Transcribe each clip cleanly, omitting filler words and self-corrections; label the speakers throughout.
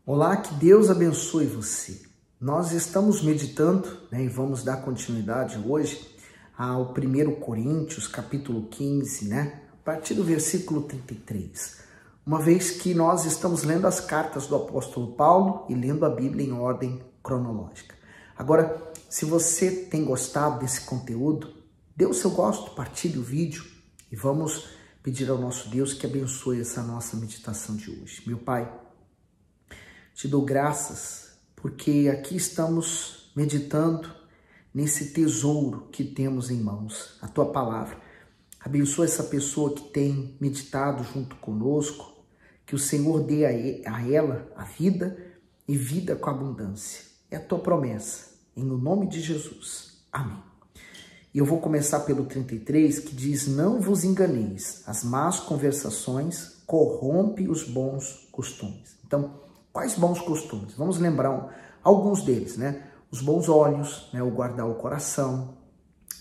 Speaker 1: Olá, que Deus abençoe você. Nós estamos meditando, e vamos dar continuidade hoje ao 1 Coríntios, capítulo 15, a partir do versículo 33. Uma vez que nós estamos lendo as cartas do apóstolo Paulo e lendo a Bíblia em ordem cronológica. Agora, se você tem gostado desse conteúdo, dê o seu gosto, partilhe o vídeo e vamos pedir ao nosso Deus que abençoe essa nossa meditação de hoje. Meu Pai, te dou graças porque aqui estamos meditando nesse tesouro que temos em mãos, a Tua Palavra. Abençoa essa pessoa que tem meditado junto conosco, que o Senhor dê a ela a vida e vida com abundância. É a Tua promessa, em o nome de Jesus. Amém. E eu vou começar pelo 33, que diz: não vos enganeis, as más conversações corrompem os bons costumes. Então, quais bons costumes? Vamos lembrar alguns deles, Os bons olhos, o guardar o coração,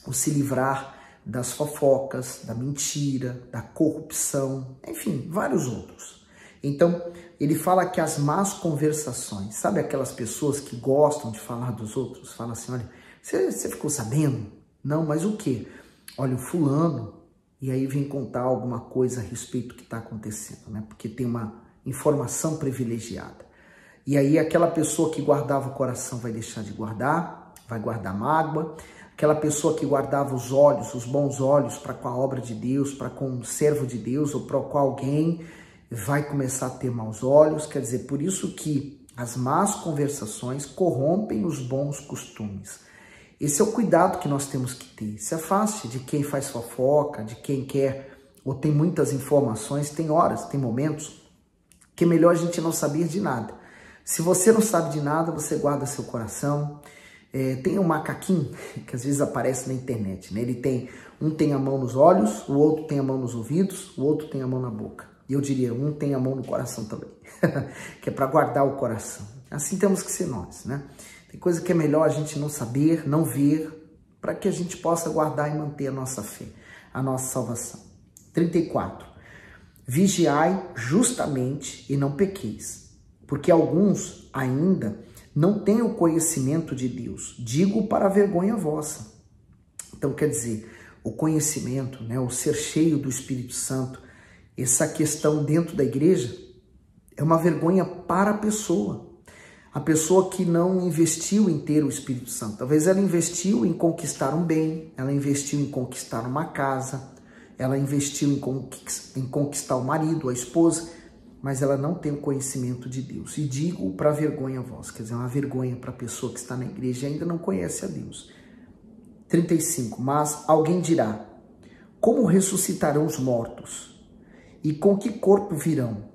Speaker 1: o se livrar das fofocas, da mentira, da corrupção, enfim, vários outros. Então, ele fala que as más conversações, sabe aquelas pessoas que gostam de falar dos outros? Fala assim, olha, você ficou sabendo? Não, mas o quê? Olha, o fulano, e aí vem contar alguma coisa a respeito do que está acontecendo, Porque tem uma informação privilegiada. E aí aquela pessoa que guardava o coração vai deixar de guardar, vai guardar mágoa. Aquela pessoa que guardava os olhos, os bons olhos para com a obra de Deus, para com um servo de Deus ou para com alguém, vai começar a ter maus olhos. Quer dizer, por isso que as más conversações corrompem os bons costumes. Esse é o cuidado que nós temos que ter. Se afaste de quem faz fofoca, de quem quer ou tem muitas informações. Tem horas, tem momentos que é melhor a gente não saber de nada. Se você não sabe de nada, você guarda seu coração. Tem um macaquinho que às vezes aparece na internet, Um tem a mão nos olhos, o outro tem a mão nos ouvidos, o outro tem a mão na boca. E eu diria, um tem a mão no coração também, que é para guardar o coração. Assim temos que ser nós, Tem coisa que é melhor a gente não saber, não ver, para que a gente possa guardar e manter a nossa fé, a nossa salvação. 34. Vigiai justamente e não pequeis, porque alguns ainda não têm o conhecimento de Deus. Digo para a vergonha vossa. Então, quer dizer, o conhecimento, o ser cheio do Espírito Santo, essa questão dentro da igreja é uma vergonha para a pessoa. A pessoa que não investiu em ter o Espírito Santo. Talvez ela investiu em conquistar um bem, ela investiu em conquistar uma casa, ela investiu em conquistar o marido, a esposa, mas ela não tem o conhecimento de Deus. E digo para vergonha vossa, quer dizer, uma vergonha para a pessoa que está na igreja e ainda não conhece a Deus. 35. Mas alguém dirá, como ressuscitarão os mortos? E com que corpo virão?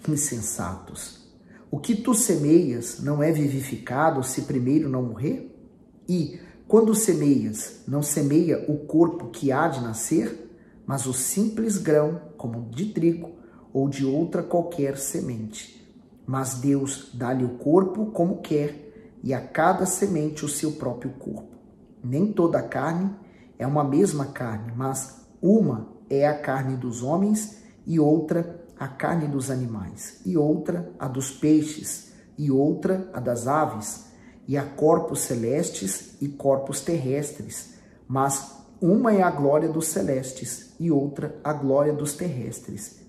Speaker 1: Insensatos. O que tu semeias não é vivificado se primeiro não morrer? E, quando semeias, não semeia o corpo que há de nascer, mas o simples grão, como de trigo, ou de outra qualquer semente. Mas Deus dá-lhe o corpo como quer, e a cada semente o seu próprio corpo. Nem toda a carne é uma mesma carne, mas uma é a carne dos homens, e outra a carne dos animais, e outra a dos peixes, e outra a das aves, e há corpos celestes e corpos terrestres, mas uma é a glória dos celestes, e outra a glória dos terrestres.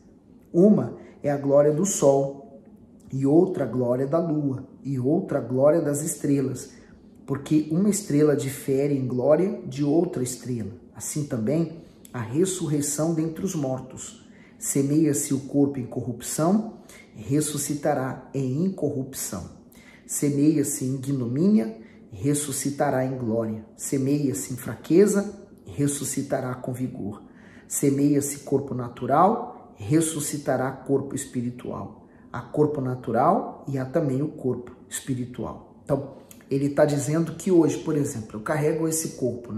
Speaker 1: Uma é a glória do sol, e outra a glória da lua, e outra a glória das estrelas, porque uma estrela difere em glória de outra estrela. Assim também a ressurreição dentre os mortos. Semeia-se o corpo em corrupção, ressuscitará em incorrupção. Semeia-se em ignomínia, ressuscitará em glória. Semeia-se em fraqueza, ressuscitará com vigor. Semeia-se corpo natural, ressuscitará corpo espiritual. Há corpo natural e há também o corpo espiritual. Então, ele está dizendo que hoje, por exemplo, eu carrego esse corpo,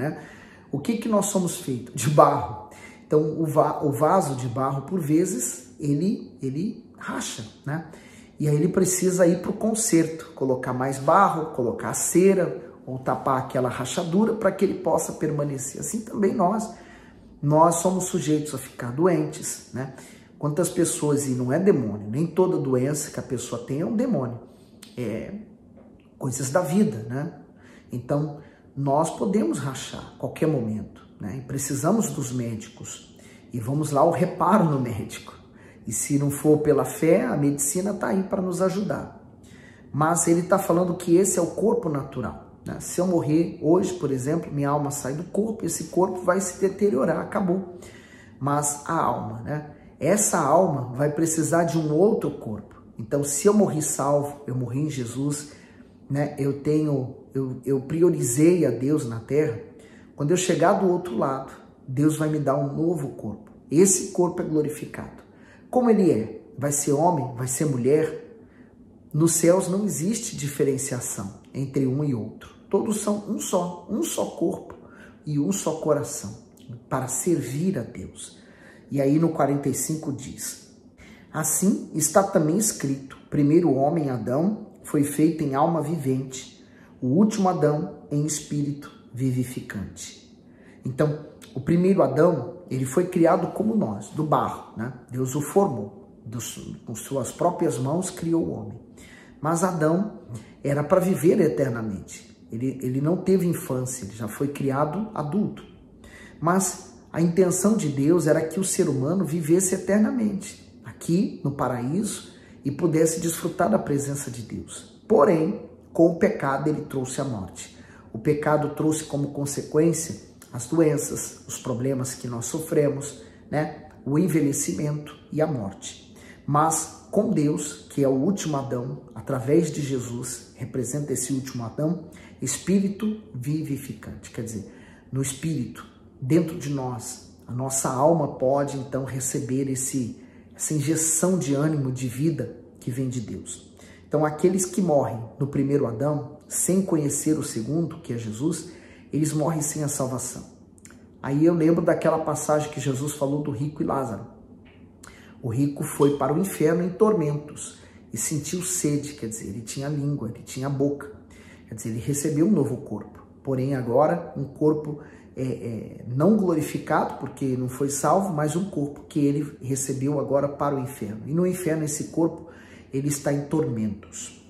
Speaker 1: O que nós somos feitos? De barro. Então, o vaso de barro, por vezes, ele racha, E aí ele precisa ir para o conserto, colocar mais barro, colocar cera, ou tapar aquela rachadura para que ele possa permanecer. Assim também nós somos sujeitos a ficar doentes, Quantas pessoas, e não é demônio, nem toda doença que a pessoa tem é um demônio, é coisas da vida, né? Então, nós podemos rachar a qualquer momento, né? E precisamos dos médicos, e vamos lá ao reparo no médico. E se não for pela fé, a medicina está aí para nos ajudar. Mas ele está falando que esse é o corpo natural, né? Se eu morrer hoje, por exemplo, minha alma sai do corpo, esse corpo vai se deteriorar, acabou. Mas a alma, né? Essa alma vai precisar de um outro corpo. Então, se eu morri salvo, eu morri em Jesus, né? Eu priorizei a Deus na terra. Quando eu chegar do outro lado, Deus vai me dar um novo corpo. Esse corpo é glorificado. Como ele é? Vai ser homem? Vai ser mulher? Nos céus não existe diferenciação entre um e outro. Todos são um só corpo e um só coração, para servir a Deus. E aí no 45 diz: assim está também escrito, o primeiro homem, Adão, foi feito em alma vivente, o último Adão em espírito vivificante. Então, o primeiro Adão, ele foi criado como nós, do barro, né? Deus o formou, com suas próprias mãos criou o homem. Mas Adão era para viver eternamente. Ele não teve infância, ele já foi criado adulto. Mas a intenção de Deus era que o ser humano vivesse eternamente, aqui no paraíso, e pudesse desfrutar da presença de Deus. Porém, com o pecado, ele trouxe a morte. O pecado trouxe como consequência as doenças, os problemas que nós sofremos, né? O envelhecimento e a morte. Mas com Deus, que é o último Adão, através de Jesus, representa esse último Adão, espírito vivificante. Quer dizer, no espírito, dentro de nós, a nossa alma pode então receber essa injeção de ânimo, de vida que vem de Deus. Então, aqueles que morrem no primeiro Adão, sem conhecer o segundo, que é Jesus, eles morrem sem a salvação. Aí eu lembro daquela passagem que Jesus falou do rico e Lázaro. O rico foi para o inferno em tormentos e sentiu sede, quer dizer, ele tinha língua, ele tinha boca. Quer dizer, ele recebeu um novo corpo, porém agora um corpo não glorificado, porque não foi salvo, mas um corpo que ele recebeu agora para o inferno. E no inferno esse corpo, ele está em tormentos.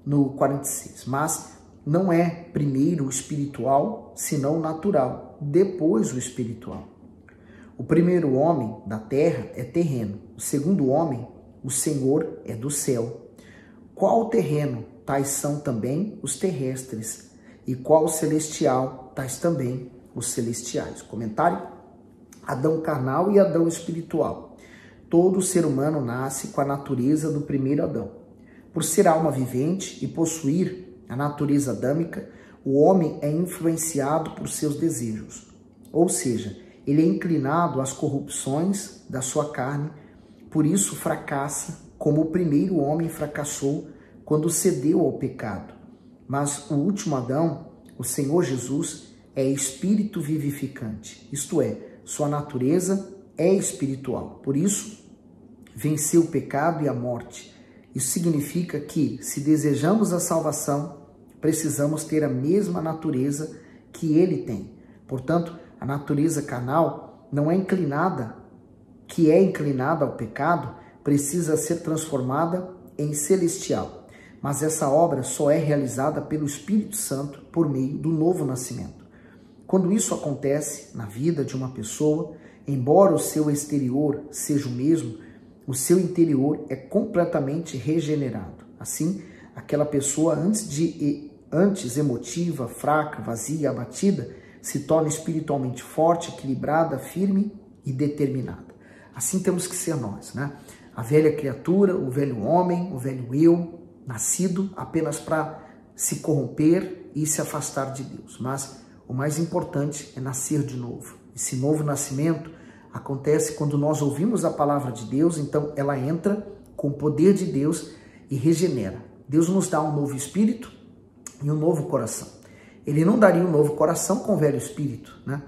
Speaker 1: No 46, mas não é primeiro o espiritual, senão o natural, depois o espiritual. O primeiro homem da terra é terreno, o segundo homem, o Senhor, é do céu. Qual terreno? Tais são também os terrestres, e qual celestial? Tais também os celestiais. Comentário: Adão carnal e Adão espiritual. Todo ser humano nasce com a natureza do primeiro Adão. Por ser alma vivente e possuir a natureza adâmica, o homem é influenciado por seus desejos. Ou seja, ele é inclinado às corrupções da sua carne, por isso fracassa, como o primeiro homem fracassou quando cedeu ao pecado. Mas o último Adão, o Senhor Jesus, é espírito vivificante, isto é, sua natureza é espiritual. Por isso, venceu o pecado e a morte. Isso significa que, se desejamos a salvação, precisamos ter a mesma natureza que ele tem. Portanto, a natureza carnal não é inclinada, que é inclinada ao pecado, precisa ser transformada em celestial. Mas essa obra só é realizada pelo Espírito Santo por meio do novo nascimento. Quando isso acontece na vida de uma pessoa, embora o seu exterior seja o mesmo, o seu interior é completamente regenerado. Assim, aquela pessoa antes emotiva, fraca, vazia, abatida, se torna espiritualmente forte, equilibrada, firme e determinada. Assim temos que ser nós, né? A velha criatura, o velho homem, o velho eu, nascido apenas para se corromper e se afastar de Deus. Mas o mais importante é nascer de novo. Esse novo nascimento acontece quando nós ouvimos a palavra de Deus, então ela entra com o poder de Deus e regenera. Deus nos dá um novo espírito e um novo coração. Ele não daria um novo coração com o velho espírito, né?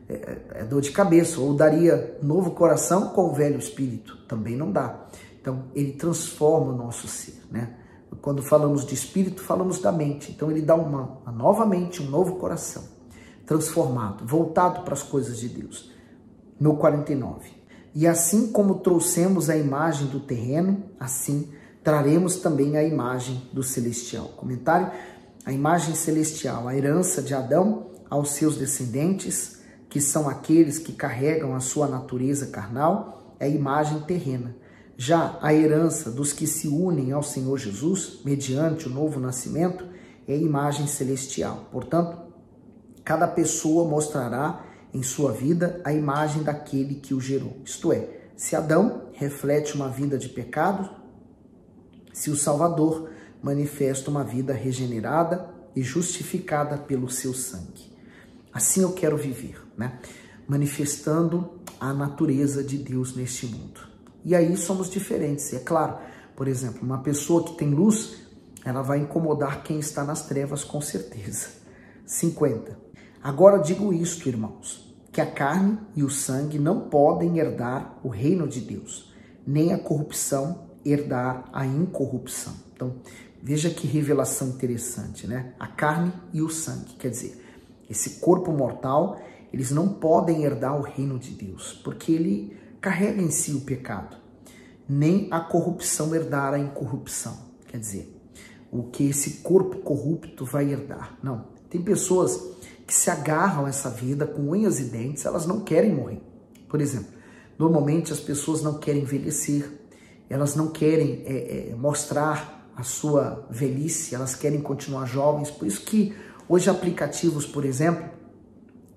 Speaker 1: É dor de cabeça. Ou daria novo coração com o velho espírito. Também não dá. Então, ele transforma o nosso ser, né? Quando falamos de espírito, falamos da mente. Então, ele dá uma nova mente, um novo coração, transformado, voltado para as coisas de Deus. No 49. E assim como trouxemos a imagem do terreno, assim traremos também a imagem do celestial. Comentário: a imagem celestial, a herança de Adão aos seus descendentes, que são aqueles que carregam a sua natureza carnal, é a imagem terrena. Já a herança dos que se unem ao Senhor Jesus, mediante o novo nascimento, é a imagem celestial. Portanto, cada pessoa mostrará em sua vida a imagem daquele que o gerou. Isto é, se Adão reflete uma vida de pecado, se o Salvador manifesta uma vida regenerada e justificada pelo seu sangue. Assim eu quero viver, né? Manifestando a natureza de Deus neste mundo. E aí somos diferentes, é claro. Por exemplo, uma pessoa que tem luz, ela vai incomodar quem está nas trevas, com certeza. 50. Agora digo isto, irmãos, que a carne e o sangue não podem herdar o reino de Deus, nem a corrupção herdar a incorrupção. Então, veja que revelação interessante, né? A carne e o sangue, quer dizer, esse corpo mortal, eles não podem herdar o reino de Deus, porque ele carrega em si o pecado, nem a corrupção herdar a incorrupção, quer dizer, o que esse corpo corrupto vai herdar. Não, tem pessoas que se agarram a essa vida com unhas e dentes, elas não querem morrer. Por exemplo, normalmente as pessoas não querem envelhecer, elas não querem mostrar a sua velhice, elas querem continuar jovens. Por isso que hoje aplicativos, por exemplo,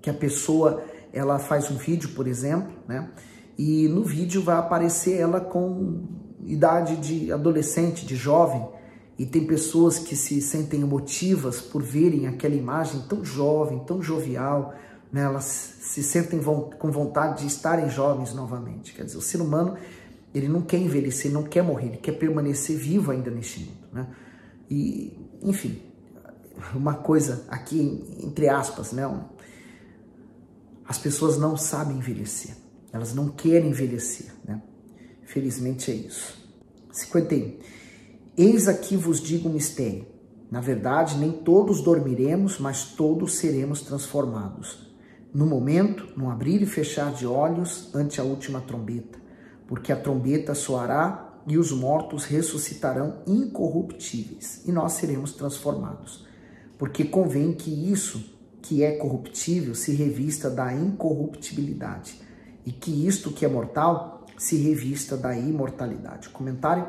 Speaker 1: que a pessoa ela faz um vídeo, por exemplo, né? E no vídeo vai aparecer ela com idade de adolescente, de jovem, e tem pessoas que se sentem emotivas por verem aquela imagem tão jovem, tão jovial, né? Elas se sentem com vontade de estarem jovens novamente. Quer dizer, o ser humano, ele não quer envelhecer, não quer morrer, ele quer permanecer vivo ainda neste mundo, né? E, enfim, uma coisa aqui, entre aspas, né? As pessoas não sabem envelhecer, elas não querem envelhecer, né? Felizmente é isso. 51. Eis aqui vos digo um mistério. Na verdade, nem todos dormiremos, mas todos seremos transformados. No momento, no abrir e fechar de olhos, ante a última trombeta. Porque a trombeta soará e os mortos ressuscitarão incorruptíveis, e nós seremos transformados. Porque convém que isso que é corruptível se revista da incorruptibilidade, e que isto que é mortal se revista da imortalidade. Comentário: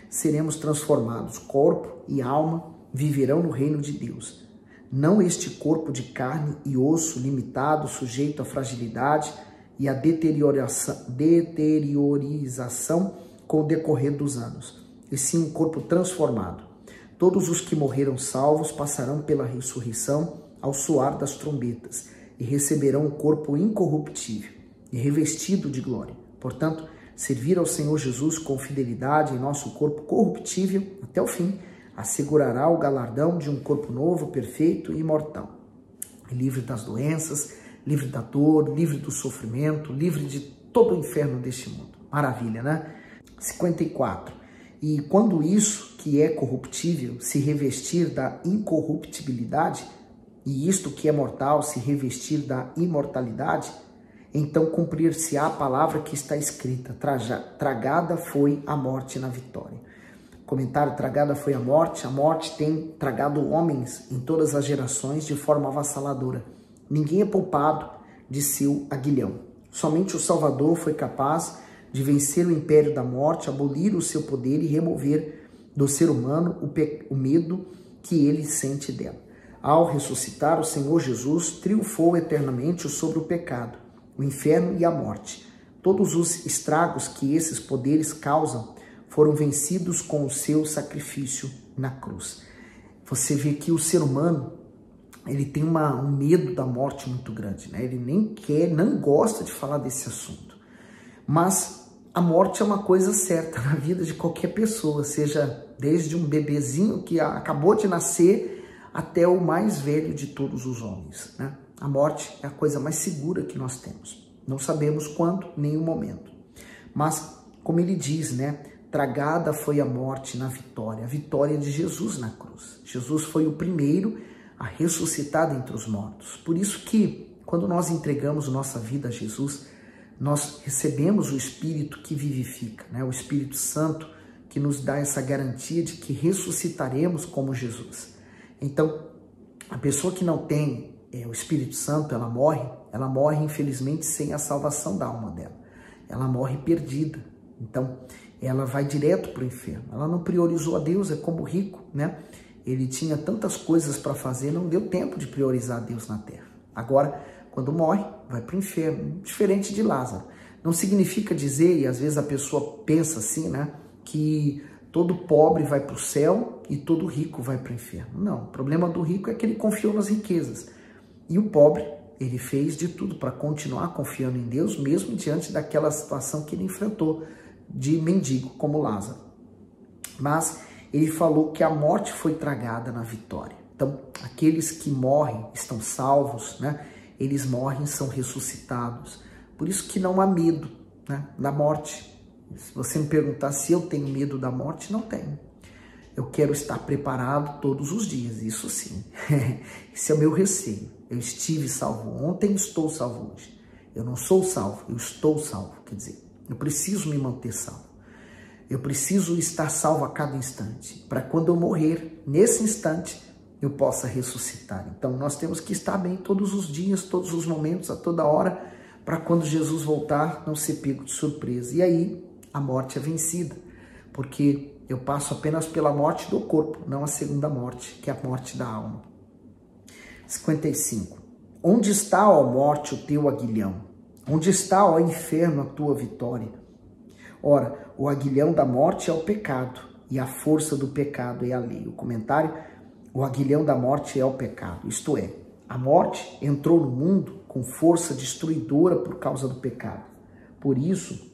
Speaker 1: seremos transformados, corpo e alma viverão no reino de Deus. Não este corpo de carne e osso limitado, sujeito à fragilidade e à deteriorização com o decorrer dos anos, e sim um corpo transformado. Todos os que morreram salvos passarão pela ressurreição ao soar das trombetas e receberão um corpo incorruptível e revestido de glória. Portanto, servir ao Senhor Jesus com fidelidade em nosso corpo corruptível até o fim assegurará o galardão de um corpo novo, perfeito e imortal, livre das doenças, livre da dor, livre do sofrimento, livre de todo o inferno deste mundo. Maravilha, né? 54. E quando isso que é corruptível se revestir da incorruptibilidade, e isto que é mortal se revestir da imortalidade, então cumprir-se-á a palavra que está escrita: tragada foi a morte na vitória. Comentário: tragada foi a morte tem tragado homens em todas as gerações de forma avassaladora. Ninguém é poupado de seu aguilhão. Somente o Salvador foi capaz de vencer o império da morte, abolir o seu poder e remover do ser humano o medo que ele sente dela. Ao ressuscitar, o Senhor Jesus triunfou eternamente sobre o pecado, o inferno e a morte. Todos os estragos que esses poderes causam foram vencidos com o seu sacrifício na cruz. Você vê que o ser humano, ele tem um medo da morte muito grande, né? Ele nem quer, não gosta de falar desse assunto. Mas a morte é uma coisa certa na vida de qualquer pessoa, seja desde um bebezinho que acabou de nascer até o mais velho de todos os homens, né? A morte é a coisa mais segura que nós temos. Não sabemos quando, nem o momento. Mas, como ele diz, né? Tragada foi a morte na vitória, a vitória de Jesus na cruz. Jesus foi o primeiro a ressuscitar dentre os mortos. Por isso que, quando nós entregamos nossa vida a Jesus, nós recebemos o Espírito que vivifica, né? O Espírito Santo que nos dá essa garantia de que ressuscitaremos como Jesus. Então, a pessoa que não tem o Espírito Santo, ela morre infelizmente sem a salvação da alma dela. Ela morre perdida. Então, ela vai direto para o inferno. Ela não priorizou a Deus, é como o rico, né? Ele tinha tantas coisas para fazer, não deu tempo de priorizar Deus na terra. Agora, quando morre, vai para o inferno, diferente de Lázaro. Não significa dizer, e às vezes a pessoa pensa assim, né? Que todo pobre vai para o céu e todo rico vai para o inferno. Não, o problema do rico é que ele confiou nas riquezas. E o pobre, ele fez de tudo para continuar confiando em Deus, mesmo diante daquela situação que ele enfrentou de mendigo, como Lázaro. Mas ele falou que a morte foi tragada na vitória. Então, aqueles que morrem estão salvos, né? Eles morrem, são ressuscitados. Por isso que não há medo, né, da morte. Se você me perguntar se eu tenho medo da morte, não tenho. Eu quero estar preparado todos os dias, isso sim. Esse é o meu receio. Eu estive salvo ontem, estou salvo hoje. Eu não sou salvo, eu estou salvo. Quer dizer, eu preciso me manter salvo. Eu preciso estar salvo a cada instante, para quando eu morrer, nesse instante, eu possa ressuscitar. Então, nós temos que estar bem todos os dias, todos os momentos, a toda hora, para quando Jesus voltar, não ser pego de surpresa. E aí, a morte é vencida, porque eu passo apenas pela morte do corpo, não a segunda morte, que é a morte da alma. 55. Onde está, ó morte, o teu aguilhão? Onde está, ó inferno, a tua vitória? Ora, o aguilhão da morte é o pecado, e a força do pecado é a lei. O comentário, o aguilhão da morte é o pecado, isto é, a morte entrou no mundo com força destruidora por causa do pecado. Por isso,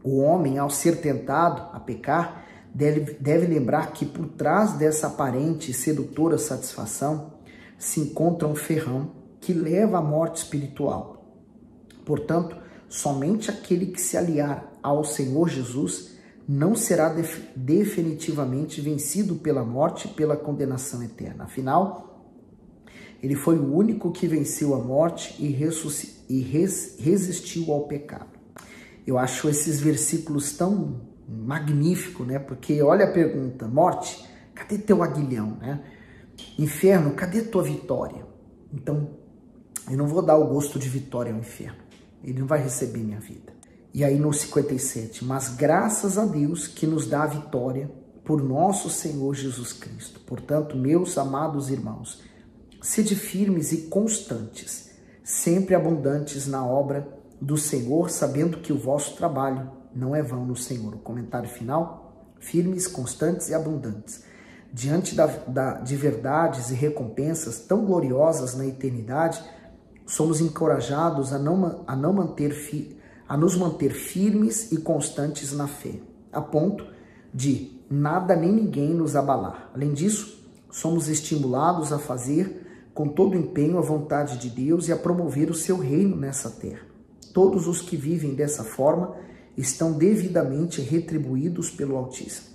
Speaker 1: o homem, ao ser tentado a pecar, deve lembrar que por trás dessa aparente e sedutora satisfação se encontra um ferrão que leva à morte espiritual. Portanto, somente aquele que se aliar ao Senhor Jesus não será definitivamente vencido pela morte e pela condenação eterna. Afinal, ele foi o único que venceu a morte e resistiu ao pecado. Eu acho esses versículos tão magníficos, né? Porque olha a pergunta, morte, cadê teu aguilhão, né? Inferno, cadê tua vitória? Então, eu não vou dar o gosto de vitória ao inferno. Ele não vai receber minha vida. E aí no 57, mas graças a Deus que nos dá a vitória por nosso Senhor Jesus Cristo. Portanto, meus amados irmãos, sede firmes e constantes, sempre abundantes na obra do Senhor, sabendo que o vosso trabalho não é vão no Senhor. O comentário final, firmes, constantes e abundantes. Diante de verdades e recompensas tão gloriosas na eternidade, somos encorajados a nos manter firmes e constantes na fé, a ponto de nada nem ninguém nos abalar. Além disso, somos estimulados a fazer com todo empenho a vontade de Deus e a promover o seu reino nessa terra. Todos os que vivem dessa forma estão devidamente retribuídos pelo Altíssimo.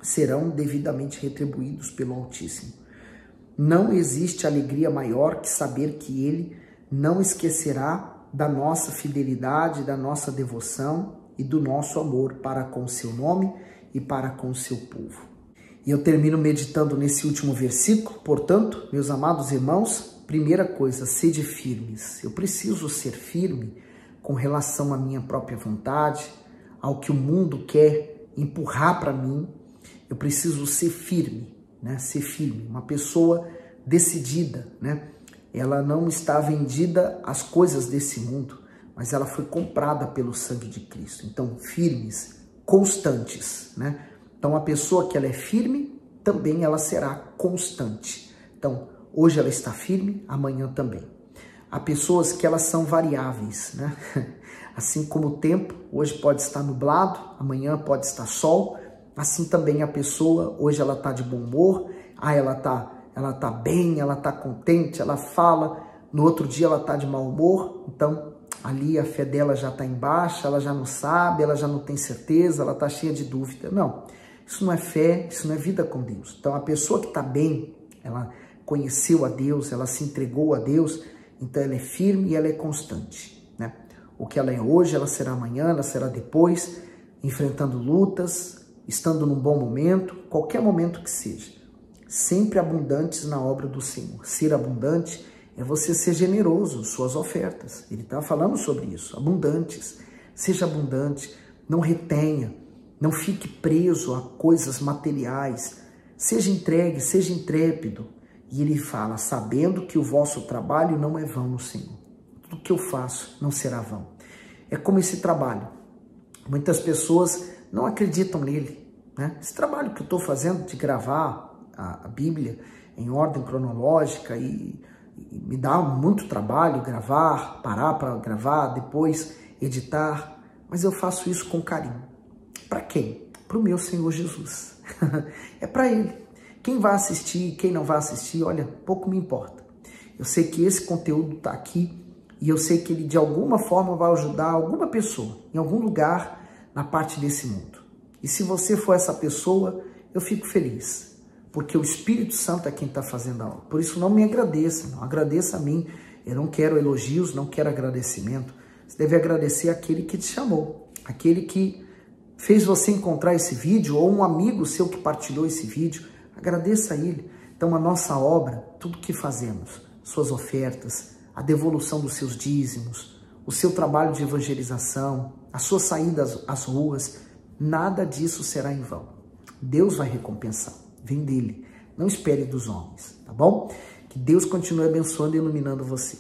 Speaker 1: Serão devidamente retribuídos pelo Altíssimo. Não existe alegria maior que saber que Ele não esquecerá da nossa fidelidade, da nossa devoção e do nosso amor para com o seu nome e para com o seu povo. E eu termino meditando nesse último versículo. Portanto, meus amados irmãos, primeira coisa, sede firmes. Eu preciso ser firme com relação à minha própria vontade, ao que o mundo quer empurrar para mim. Eu preciso ser firme, né? Ser firme, uma pessoa decidida, né? Ela não está vendida às coisas desse mundo, mas ela foi comprada pelo sangue de Cristo. Então, firmes, constantes, né? Então, a pessoa que ela é firme, também ela será constante. Então, hoje ela está firme, amanhã também. Há pessoas que elas são variáveis, né? Assim como o tempo, hoje pode estar nublado, amanhã pode estar sol. Assim também a pessoa, hoje ela está de bom humor, ela tá bem, ela tá contente, ela fala, no outro dia ela tá de mau humor, então ali a fé dela já tá em baixa, ela já não sabe, ela já não tem certeza, ela tá cheia de dúvida. Não, isso não é fé, isso não é vida com Deus. Então a pessoa que tá bem, ela conheceu a Deus, ela se entregou a Deus, então ela é firme e ela é constante, né? O que ela é hoje, ela será amanhã, ela será depois, enfrentando lutas, estando num bom momento, qualquer momento que seja. Sempre abundantes na obra do Senhor. Ser abundante é você ser generoso, suas ofertas. Ele está falando sobre isso, abundantes. Seja abundante, não retenha, não fique preso a coisas materiais. Seja entregue, seja intrépido. E ele fala, sabendo que o vosso trabalho não é vão no Senhor. Tudo que eu faço não será vão. É como esse trabalho. Muitas pessoas não acreditam nele, né? Esse trabalho que eu estou fazendo de gravar a Bíblia em ordem cronológica e me dá muito trabalho gravar, parar para gravar, depois editar, mas eu faço isso com carinho. Para quem? Para o meu Senhor Jesus. É para Ele. Quem vai assistir, quem não vai assistir, olha, pouco me importa. Eu sei que esse conteúdo está aqui e eu sei que ele de alguma forma vai ajudar alguma pessoa, em algum lugar na parte desse mundo. E se você for essa pessoa, eu fico feliz, porque o Espírito Santo é quem está fazendo a obra. Por isso não me agradeça, não agradeça a mim. Eu não quero elogios, não quero agradecimento. Você deve agradecer aquele que te chamou, aquele que fez você encontrar esse vídeo, ou um amigo seu que partilhou esse vídeo. Agradeça a ele. Então a nossa obra, tudo que fazemos, suas ofertas, a devolução dos seus dízimos, o seu trabalho de evangelização, a sua saída às ruas, nada disso será em vão. Deus vai recompensar. Vem dele. Não espere dos homens, tá bom? Que Deus continue abençoando e iluminando você.